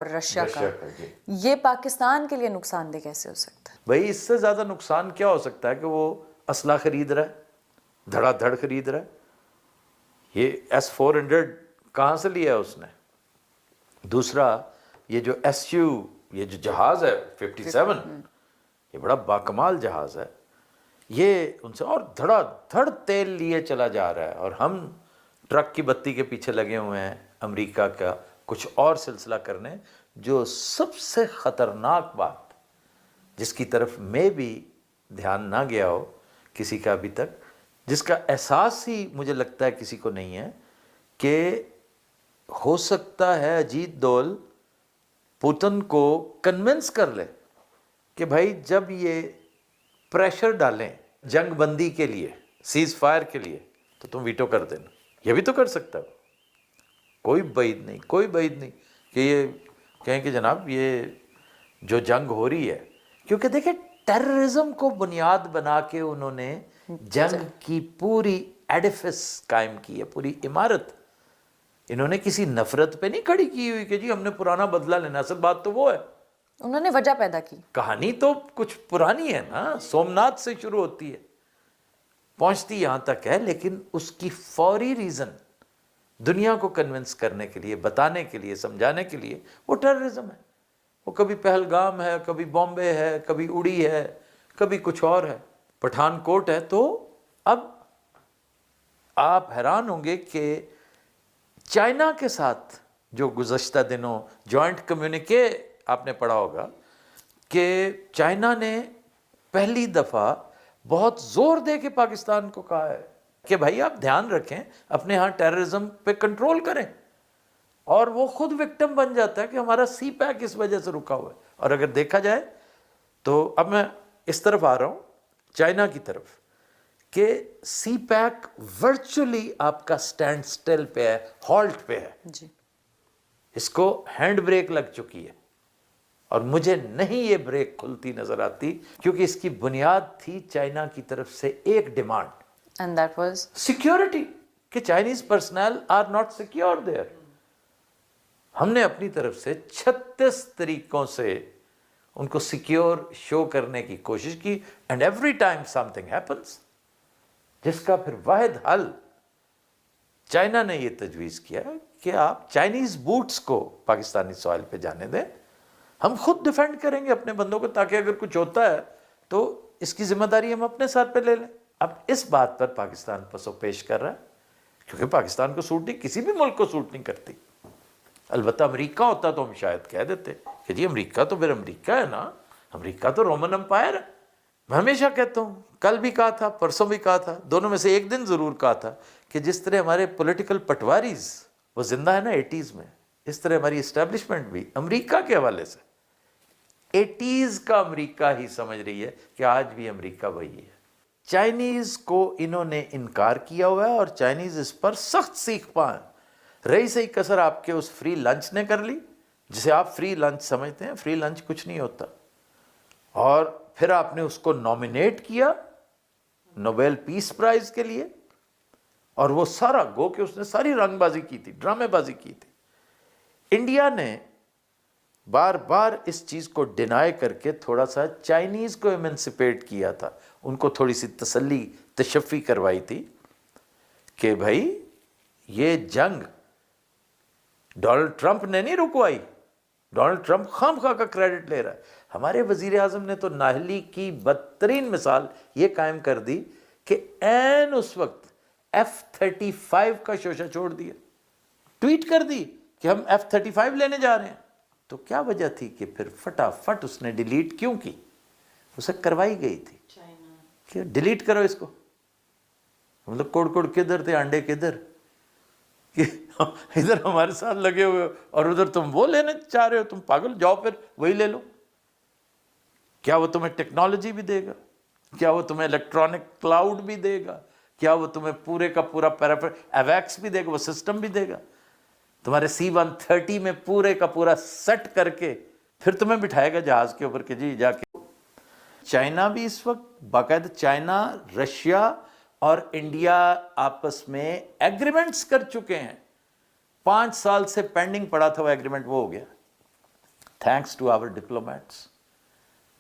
Russia کا جی۔ یہ پاکستان کے لیے نقصان دہ کیسے ہو سکتا ہے؟ بھائی اس سے زیادہ نقصان کیا ہو سکتا ہے کہ وہ اسلحہ خرید رہا ہے، دھڑا دھڑ خرید رہا ہے۔ یہ S-400 کہاں سے لیا ہے اس نے؟ دوسرا یہ جو SU، یہ جو جہاز ہے 57، یہ بڑا باکمال جہاز ہے، یہ ان سے اور دھڑا دھڑ تیل لیے چلا جا رہا ہے، اور ہم ٹرک کی بتی کے پیچھے لگے ہوئے ہیں امریکہ کا کچھ اور سلسلہ کرنے۔ جو سب سے خطرناک بات جس کی طرف میں بھی دھیان نہ گیا ہو کسی کا ابھی تک، جس کا احساس ہی مجھے لگتا ہے کسی کو نہیں ہے، کہ ہو سکتا ہے اجیت دول پوتن کو کنونس کر لے کہ بھائی جب یہ پریشر ڈالیں جنگ بندی کے لیے، سیز فائر کے لیے، تو تم ویٹو کر دینا۔ یہ بھی تو کر سکتا ہے، کوئی بعید نہیں، کوئی بعید نہیں کہ یہ کہیں کہ جناب یہ جو جنگ ہو رہی ہے، کیونکہ دیکھیں ٹیررزم کو بنیاد بنا کے انہوں نے جنگ کی پوری ایڈیفس قائم کی ہے، پوری عمارت۔ انہوں نے کسی نفرت پہ نہیں کھڑی کی ہوئی کہ جی ہم نے پرانا بدلہ لینا، اصل بات تو وہ ہے، انہوں نے وجہ پیدا کی۔ کہانی تو کچھ پرانی ہے نا، سومناتھ سے شروع ہوتی ہے، پہنچتی یہاں تک ہے، لیکن اس کی فوری ریزن دنیا کو کنونس کرنے کے لیے، بتانے کے لیے، سمجھانے کے لیے، وہ ٹیررزم ہے۔ وہ کبھی پہلگام ہے، کبھی بامبے ہے، کبھی اڑی ہے، کبھی کچھ اور ہے، پٹھان کوٹ ہے۔ تو اب آپ حیران ہوں گے کہ چائنا کے ساتھ جو گزشتہ دنوں جوائنٹ کمیونیکے آپ نے پڑھا ہوگا کہ چائنا نے پہلی دفعہ بہت زور دے کے پاکستان کو کہا ہے کہ بھائی آپ دھیان رکھیں، اپنے ہاں ٹیررزم پہ کنٹرول کریں، اور وہ خود وکٹم بن جاتا ہے کہ ہمارا سی پیک اس وجہ سے رکا ہوا ہے۔ اور اگر دیکھا جائے تو اب میں اس طرف آ رہا ہوں، چائنا کی طرف، کہ سی پیک ورچولی آپ کا سٹینڈ سٹل پہ ہے، ہالٹ پہ ہے، جی، اس کو ہینڈ بریک لگ چکی ہے، اور مجھے نہیں یہ بریک کھلتی نظر آتی، کیونکہ اس کی بنیاد تھی چائنا کی طرف سے ایک demand, and that was security, کہ Chinese personnel are not secure there. ہم نے اپنی طرف سے 36 طریقوں سے ان کو سیکیور شو کرنے کی کوشش کی، and every time some thing happens, جس کا پھر واحد حل چائنا نے یہ تجویز کیا کہ آپ چائنیز بوٹس کو پاکستانی سوائل پہ جانے دیں، ہم خود ڈیفینڈ کریں گے اپنے بندوں کو، تاکہ اگر کچھ ہوتا ہے تو اس کی ذمہ داری ہم اپنے ساتھ پہ لے لیں۔ اب اس بات پر پاکستان پسو پیش کر رہا ہے، کیونکہ پاکستان کو سوٹ نہیں، کسی بھی ملک کو سوٹ نہیں کرتی۔ البتہ امریکہ ہوتا تو ہم شاید کہہ دیتے کہ جی امریکہ تو پھر امریکہ ہے نا، امریکہ تو رومن امپائر ہے۔ میں ہمیشہ کہتا ہوں، کل بھی کہا تھا، پرسوں بھی کہا تھا، دونوں میں سے ایک دن ضرور کہا تھا کہ جس طرح ہمارے پولیٹیکل پٹواریز وہ زندہ ہے نا 80s میں، اس طرح ہماری اسٹیبلشمنٹ بھی امریکہ کے حوالے سے 80s کا امریکہ ہی سمجھ رہی ہے کہ آج بھی امریکہ وہی ہے۔ چائنیز کو انہوں نے انکار کیا ہوا ہے، اور چائنیز اس پر سخت سیکھ پائیں۔ رہی صحیح کسر آپ کے اس فری لنچ نے کر لی، جسے آپ فری لنچ سمجھتے ہیں، فری لنچ کچھ نہیں ہوتا، اور پھر آپ نے اس کو نامینیٹ کیا نوبیل پیس پرائز کے لیے، اور وہ سارا گو کہ اس نے ساری رنگ بازی کی تھی، ڈرامے بازی کی تھی۔ انڈیا نے بار بار اس چیز کو ڈینائی کر کے تھوڑا سا چائنیز کو ایمنسپیٹ کیا تھا، ان کو تھوڑی سی تسلی تشفی کروائی تھی کہ بھائی یہ جنگ ڈونلڈ ٹرمپ نے نہیں رکوائی، ڈونلڈ ٹرمپ خام خواہ کا کریڈٹ لے رہا ہے۔ ہمارے وزیر اعظم نے تو نااہلی کی بدترین مثال یہ قائم کر دی کہ عین اس وقت F-35 کا شوشہ چھوڑ دیا، ٹویٹ کر دی کہ ہم F-35 لینے جا رہے ہیں۔ تو کیا وجہ تھی کہ پھر فٹافٹ اس نے ڈیلیٹ کیوں کی؟ اسے کروائی گئی تھی کہ ڈیلیٹ کرو اس کو، مطلب کوڑ کوڑ کدھر تھے انڈے کدھر، کہ ادھر ہمارے ساتھ لگے ہوئے ہو اور ادھر تم وہ لینے چاہ رہے ہو، تم پاگل، جاؤ پھر وہی لے لو۔ کیا وہ تمہیں ٹیکنالوجی بھی دے گا؟ کیا وہ تمہیں الیکٹرانک کلاؤڈ بھی دے گا؟ کیا وہ تمہیں پورے کا پورا ایویکس بھی دے گا، وہ سسٹم بھی دے گا تمہارے C-130 میں پورے کا پورا سیٹ کر کے پھر تمہیں بٹھائے گا جہاز کے اوپر کہ جی جا کے۔ چائنا بھی اس وقت باقاعدہ، چائنا، رشیا اور انڈیا آپس میں ایگریمنٹس کر چکے ہیں، 5 سال سے پینڈنگ پڑا تھا وہ ایگریمنٹ، وہ ہو گیا۔ thanks to our diplomats.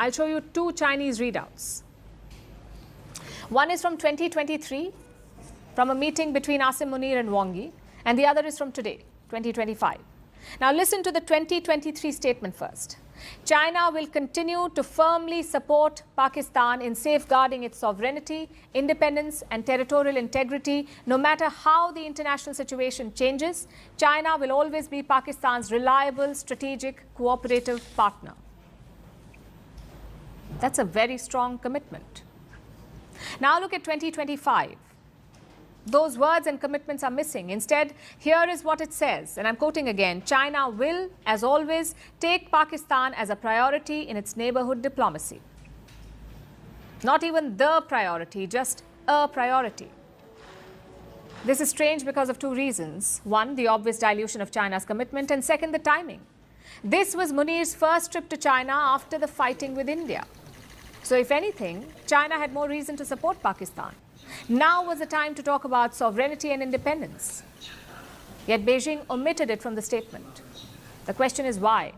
I'll show you 2 Chinese readouts. One is from 2023, from a meeting between Asim Munir and Wang Yi, and the other is from today, 2025. Now listen to the 2023 statement first. China will continue to firmly support Pakistan in safeguarding its sovereignty, independence and territorial integrity. No matter how the international situation changes, China will always be Pakistan's reliable, strategic, cooperative partner. That's a very strong commitment. Now look at 2025. Those words and commitments are missing. Instead, here is what it says, and I'm quoting again: China will, as always, take Pakistan as a priority in its neighborhood diplomacy. Not even the priority, just a priority. This is strange because of two reasons. One, the obvious dilution of China's commitment, and second, the timing. This was Munir's first trip to China after the fighting with India. So if anything, China had more reason to support Pakistan. Now was the time to talk about sovereignty and independence. Yet Beijing omitted it from the statement. The question is why?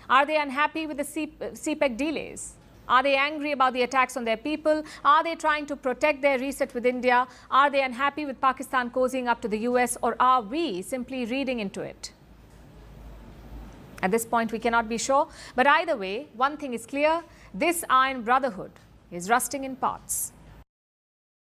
Are they unhappy with the CPEC delays? Are they angry about the attacks on their people? Are they trying to protect their reset with India? Are they unhappy with Pakistan cozying up to the US? Or are we simply reading into it? At this point, we cannot be sure. But either way, one thing is clear: this iron brotherhood is rusting in parts.